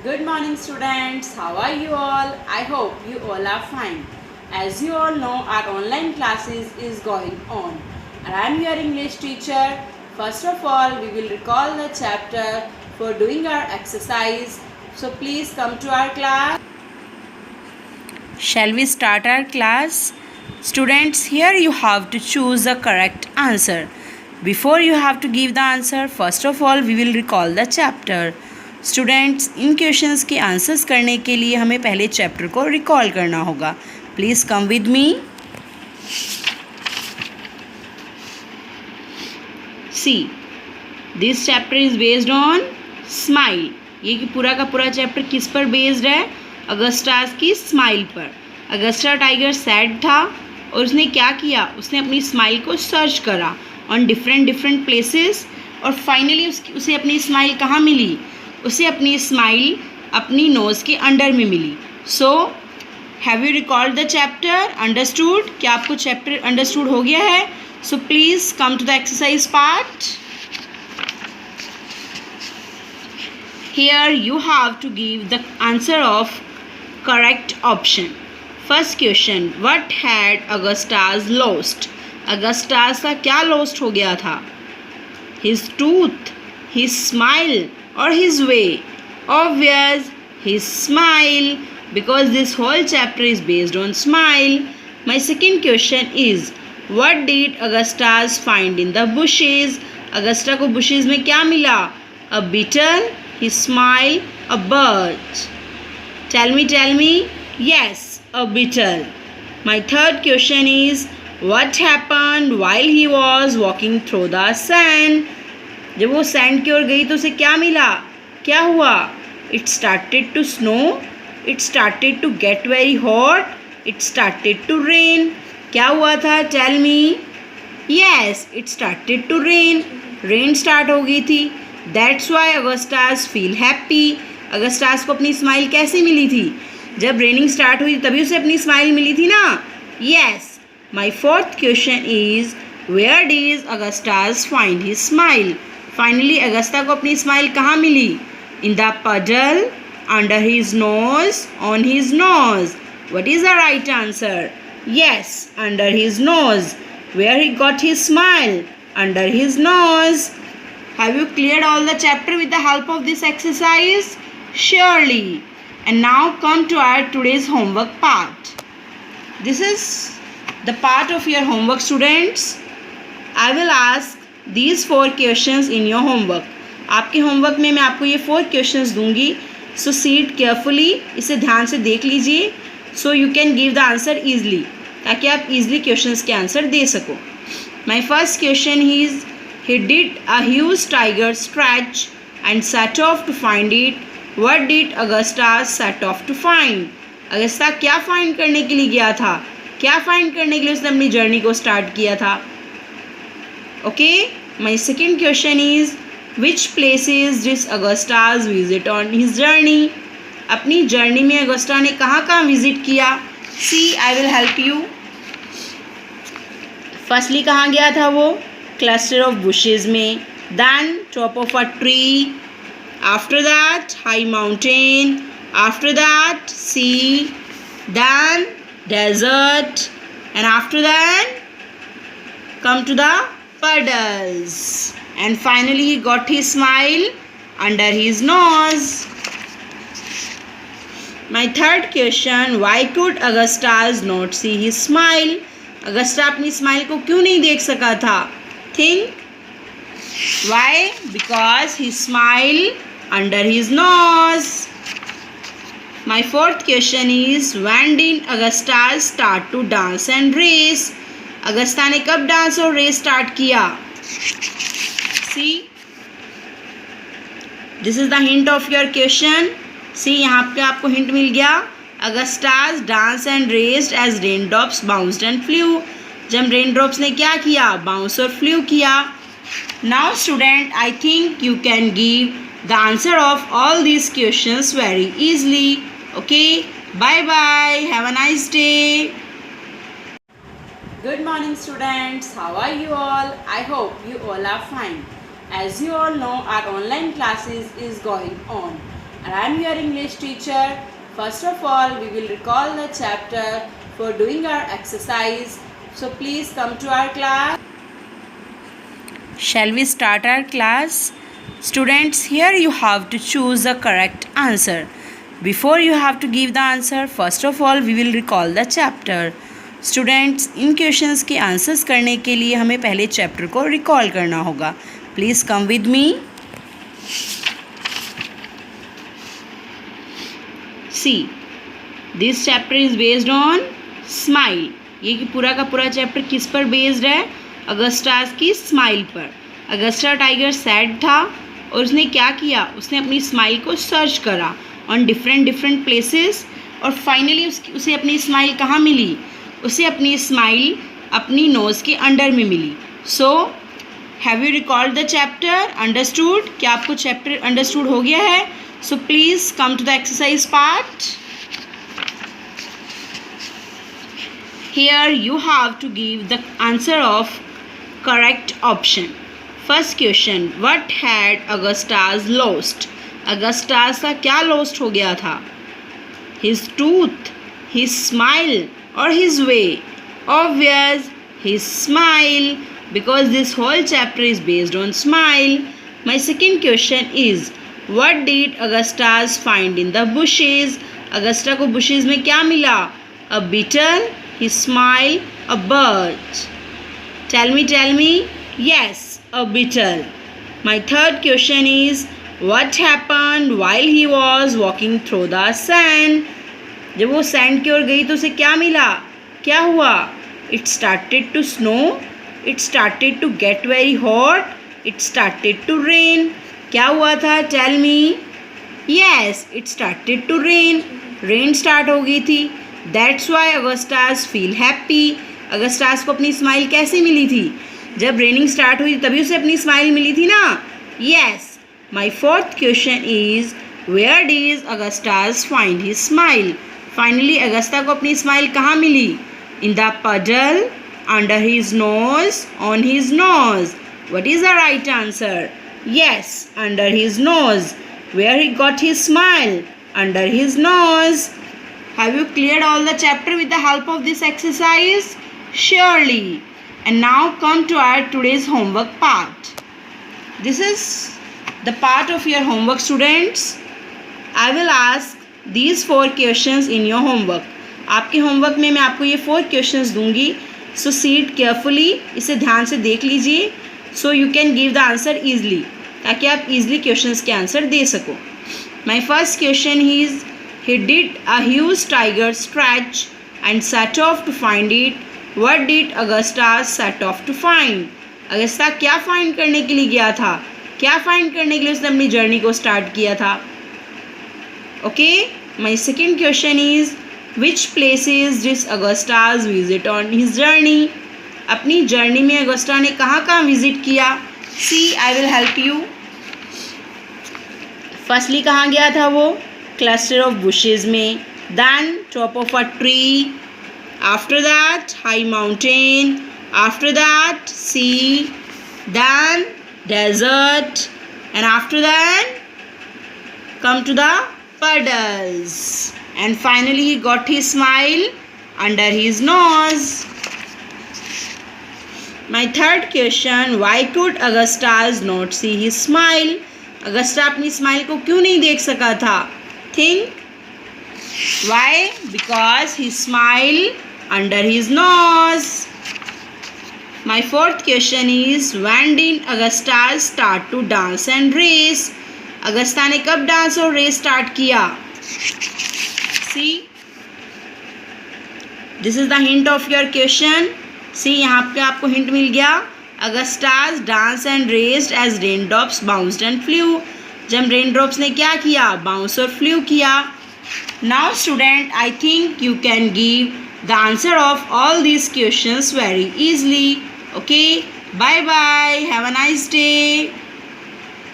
Good morning students, how are you all? I hope you all are fine. As you all know, our online classes is going on and I am your English teacher. First of all, we will recall the chapter for doing our exercise. So please come to our class. Shall we start our class? Students, here you have to choose the correct answer. Before you have to give the answer, first of all we will recall the chapter. Students, in questions के answers करने के लिए हमें पहले chapter को recall करना होगा. Please come with me. See, this chapter is based on smile. ये कि पूरा का पूरा चैप्टर किस पर बेस्ड है? अगस्टास की स्माइल पर. अगस्टा टाइगर सैड था और उसने क्या किया? उसने अपनी स्माइल को सर्च करा ऑन डिफरेंट प्लेसेस और फाइनली उसे अपनी स्माइल कहाँ मिली? उसे अपनी स्माइल अपनी नोज़ के अंडर में मिली. So have you recalled the chapter? Understood? क्या आपको चैप्टर अंडरस्टूड हो गया है? So please come to the exercise part. Here you have to give the answer of correct option. First question, what had Augustus lost? Augustus का क्या lost हो गया था? His tooth, his smile or his way? Obvious, his smile, because this whole chapter is based on smile. My second question is, what did Augustus find in the bushes? Augusta को bushes में क्या मिला? A beetle, his smile, a bird. Tell me. Yes, a beetle. My third question is, what happened while he was walking through the sand? जब वो sand की ओर गई तो उसे क्या मिला? क्या हुआ? It started to snow, it started to get very hot, it started to rain. क्या हुआ था? Tell me. Yes, it started to rain. Rain start हो गई थी. That's why Augustus feel happy. Augustus को अपनी स्माइल कैसे मिली थी? जब रेनिंग स्टार्ट हुई तभी उसे अपनी स्माइल मिली थी ना. Yes. My fourth question is, where did Augustus find his smile? Finally Augusta को अपनी स्माइल कहाँ मिली? In the puddle, under his nose, on his nose. What is the right answer? Yes, under his nose. Where he got his smile? Under his nose. Have you cleared all the chapter with the help of this exercise? Surely. And now come to our today's homework part. This is the part of your homework students. I will ask these 4 questions in your homework. आपके homework में मैं आपको ये 4 questions दूंगी. So see it carefully. इसे ध्यान से देख लीजिए. So you can give the answer easily. ताकि आप easily questions के आंसर दे सको. My first question is, he did a huge tiger scratch and set off to find it. What did Augusta set off to find? Augusta क्या find करने के लिए गया था? क्या फाइंड करने के लिए उसने अपनी जर्नी को स्टार्ट किया था? Okay, my second question is, which places did Augustus visit on his journey? अपनी जर्नी में अगस्टा ने कहाँ विजिट किया? See, I will help you. Firstly कहाँ गया था वो? क्लस्टर ऑफ बुशेज में. Then top of a tree. After that high mountain. After that sea. Then desert. And after that come to the puddles. And finally he got his smile under his nose. My third question, why could Augustus not see his smile? Agusta अपनी smile को क्यों नहीं देख सका था? Think. Why? Because he smiled under his nose. My fourth question is, when did Augustus start to dance and race? Augusta ने कब dance और रेस स्टार्ट किया? See, this is the hint of your question. See, यहाँ पे आपको hint मिल गया. Augustus dance and raced as raindrops bounced and flew. जब रेन ड्रॉप्स ने क्या किया? बाउंस और फ्लू किया. Now student, I think you can give the answer of all these questions very easily. Okay, bye bye, have a nice day. Good morning students, how are you all? I hope you all are fine. As you all know, our online classes is going on and I am your English teacher. First of all, we will recall the chapter for doing our exercise. So please come to our class. Shall we start our class? Students, here you have to choose the correct answer. Before you have to give the answer, first of all we will recall the chapter. Students, in questions के answers करने के लिए हमें पहले chapter को recall करना होगा. Please come with me. See, this chapter is based on smile. ये कि पूरा का पूरा चैप्टर किस पर बेस्ड है? अगस्टास की स्माइल पर. अगस्टा टाइगर सैड था और उसने क्या किया? उसने अपनी स्माइल को सर्च करा ऑन डिफरेंट प्लेसेस और फाइनली उसे अपनी स्माइल कहाँ मिली? उसे अपनी स्माइल अपनी नोज़ के अंडर में मिली. So have you recalled the chapter? Understood? क्या आपको चैप्टर अंडरस्टूड हो गया है? So please come to the exercise part. Here you have to give the answer of correct option. First question, what had Augustus lost? Augustus का क्या lost हो गया था? His tooth, his smile or his way? Obvious, his smile, because this whole chapter is based on smile. My second question is, what did Augustus find in the bushes? Augusta को bushes में क्या मिला? A beetle, his smile, a bird. Tell me. Yes, a beetle. My third question is, what happened while he was walking through the sand? जब वो sand की ओर गई तो उसे क्या मिला? क्या हुआ? It started to snow. It started to get very hot. It started to rain. क्या हुआ था? Tell me. Yes, it started to rain. Rain start हो गई थी. That's why Augustus feel happy. Augustus को अपनी स्माइल कैसे मिली थी? जब रेनिंग स्टार्ट हुई तभी उसे अपनी स्माइल मिली थी ना. Yes. My fourth question is, where did Augustus find his smile? Finally, Augusta को अपनी स्माइल कहाँ मिली? In the puddle, under his nose, on his nose. What is the right answer? Yes, under his nose. Where he got his smile? Under his nose. Have you cleared all the chapter with the help of this exercise? Surely. And now come to our today's homework part. This is the part of your homework, students. I will ask these 4 questions in your homework. आपके homework में मैं आपको ये 4 questions दूंगी. So see it carefully. इसे ध्यान से देख लीजिए. So you can give the answer easily. ताकि आप easily questions के आंसर दे सको. My first question is, he did a huge tiger scratch and set off to find it. What did Augustus set off to find? Augusta क्या find करने के लिए गया था? क्या फाइंड करने के लिए उसने अपनी जर्नी को स्टार्ट किया था? Okay. My second question is, which places did Augustus visit on his journey? अपनी जर्नी में अगस्टा ने कहाँ विजिट किया? See, I will help you. Firstly कहाँ गया था वो? क्लस्टर ऑफ बुशेज में. Then top of a tree. After that high mountain. After that sea. Then desert. And after that come to the puddles. And finally he got his smile under his nose. My third question, why could Augustus not see his smile? Agusta अपनी smile को क्यों नहीं देख सका था? Think. Why? Because he smiled under his nose. My fourth question is, when did Augustus start to dance and race? Augusta ने कब dance और रेस स्टार्ट किया? See, this is the hint of your question. See, यहाँ पे आपको hint मिल गया. Augustus danced and raced as raindrops bounced and flew. जब रेनड्रॉप्स ने क्या किया? बाउंस और फ्लू किया. Now student, I think you can give the answer of all these questions very easily. Okay, bye bye. Have a nice day.